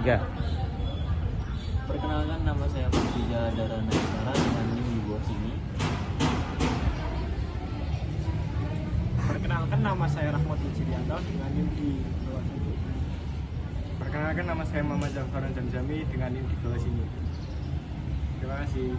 3. Perkenalkan, nama saya Fathija Darana Isara dengan NIM di bawah sini. Perkenalkan, nama saya Rahmat Wijirianto dengan NIM di bawah sini. Perkenalkan, nama saya Muhammad Jafar Jamzami dengan NIM di bawah sini. Terima kasih.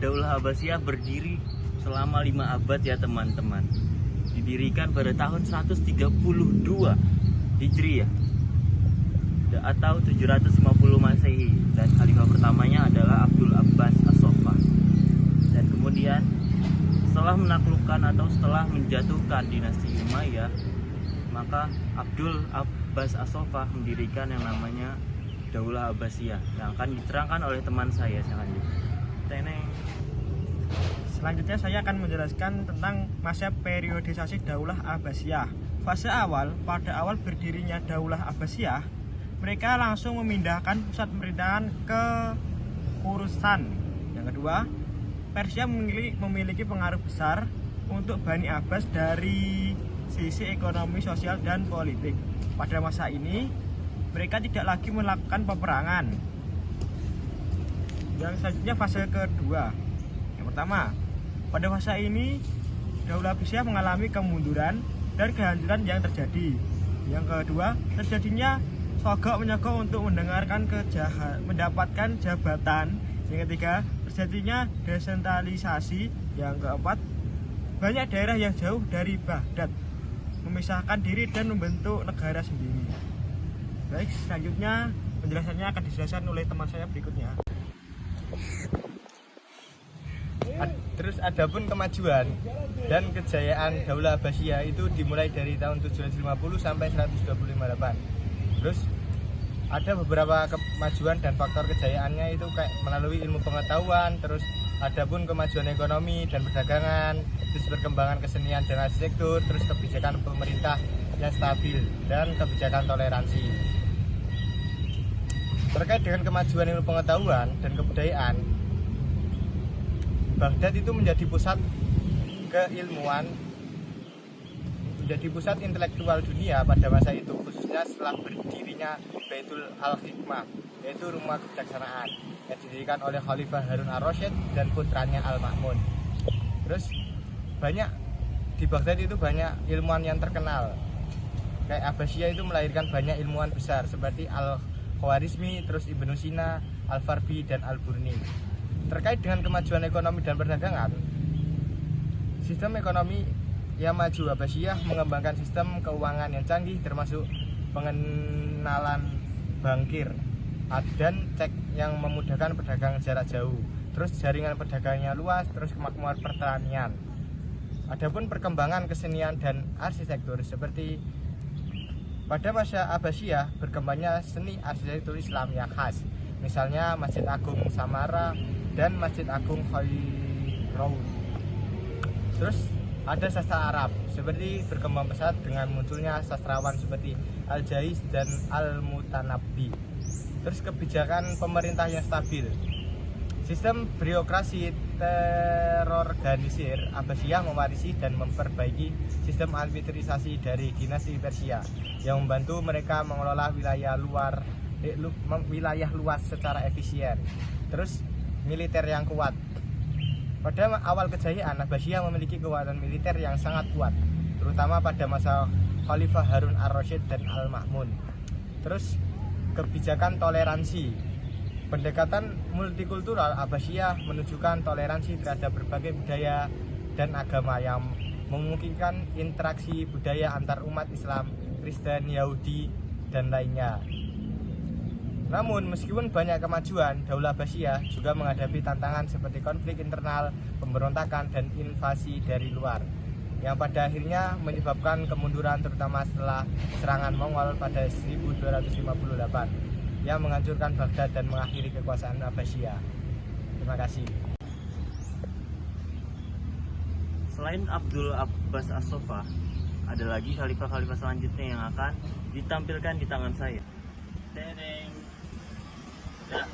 Daulah Abbasiyah berdiri selama 5 abad ya teman-teman. Didirikan pada tahun 132 Hijriah atau 750 Masehi, dan khalifah pertamanya adalah Abdul Abbas As-Soffah. Dan kemudian setelah menaklukkan atau setelah menjatuhkan dinasti Umayyah, maka Abdul Abbas As-Soffah mendirikan yang namanya Daulah Abbasiyah yang akan diterangkan oleh teman saya selanjutnya. Selanjutnya saya akan menjelaskan tentang masa periodisasi Daulah Abbasiyah. Fase awal, pada awal berdirinya Daulah Abbasiyah, mereka langsung memindahkan pusat pemerintahan ke Khorasan. Yang kedua, Persia memiliki pengaruh besar untuk Bani Abbas dari sisi ekonomi, sosial, dan politik. Pada masa ini, mereka tidak lagi melakukan peperangan. Yang selanjutnya fase kedua. Yang pertama, pada fase ini Daulah Abbasiyah mengalami kemunduran dan kehancuran yang terjadi. Yang kedua, terjadinya sogok-menyogok untuk mendapatkan jabatan. Yang ketiga, terjadinya desentralisasi. Yang keempat, banyak daerah yang jauh dari Baghdad memisahkan diri dan membentuk negara sendiri. Baik, selanjutnya penjelasannya akan dijelaskan oleh teman saya berikutnya. Terus adapun kemajuan dan kejayaan Daulah Abbasiyah itu dimulai dari tahun 750 sampai 128. Terus ada beberapa kemajuan dan faktor kejayaannya itu kayak melalui ilmu pengetahuan, terus adapun kemajuan ekonomi dan perdagangan, terus perkembangan kesenian dan arsitektur, terus kebijakan pemerintah yang stabil dan kebijakan toleransi. Terkait dengan kemajuan ilmu pengetahuan dan kebudayaan, Baghdad itu menjadi pusat keilmuan, menjadi pusat intelektual dunia pada masa itu, khususnya setelah berdirinya Baitul Al-Hikmah, yaitu rumah kebijaksanaan yang didirikan oleh Khalifah Harun Ar-Rasyid dan putranya Al-Ma'mun. Terus banyak di Baghdad itu banyak ilmuwan yang terkenal. Kayak Abbasiyah itu melahirkan banyak ilmuwan besar seperti Al-Khwarizmi, terus Ibnu Sina, Al-Farabi, dan Al-Burni. Terkait dengan kemajuan ekonomi dan perdagangan, sistem ekonomi yang maju Abbasiyah mengembangkan sistem keuangan yang canggih, termasuk pengenalan bankir dan cek yang memudahkan perdagangan jarak jauh. Terus jaringan perdagangannya luas, terus kemakmuran pertanian. Adapun perkembangan kesenian dan arsitektur, seperti pada masa Abbasiyah berkembangnya seni arsitektur Islam yang khas, misalnya Masjid Agung Samara dan Masjid Agung Khairoun. Terus ada sastra Arab, seperti berkembang pesat dengan munculnya sastrawan seperti Al-Jaiz dan Al-Mutanabbi. Terus kebijakan pemerintah yang stabil, sistem birokrasi terorganisir. Abbasiyah mewarisi dan memperbaiki sistem administrasi dari dinasti Persia yang membantu mereka mengelola wilayah luas secara efisien. Terus militer yang kuat. Pada awal kejayaan, Abbasiyah memiliki kekuatan militer yang sangat kuat, terutama pada masa Khalifah Harun Ar-Rasyid dan Al-Ma'mun. Terus kebijakan toleransi. Pendekatan multikultural Abbasiyah menunjukkan toleransi terhadap berbagai budaya dan agama yang memungkinkan interaksi budaya antar umat Islam, Kristen, Yahudi, dan lainnya. Namun, meskipun banyak kemajuan, Daulah Abbasiyah juga menghadapi tantangan seperti konflik internal, pemberontakan, dan invasi dari luar, yang pada akhirnya menyebabkan kemunduran terutama setelah serangan Mongol pada 1258 yang menghancurkan Baghdad dan mengakhiri kekuasaan Abbasiyah. Terima kasih. Selain Abdul Abbas As-Sofa, ada lagi khalifah-khalifah selanjutnya yang akan ditampilkan di tangan saya. Tadang. Nah,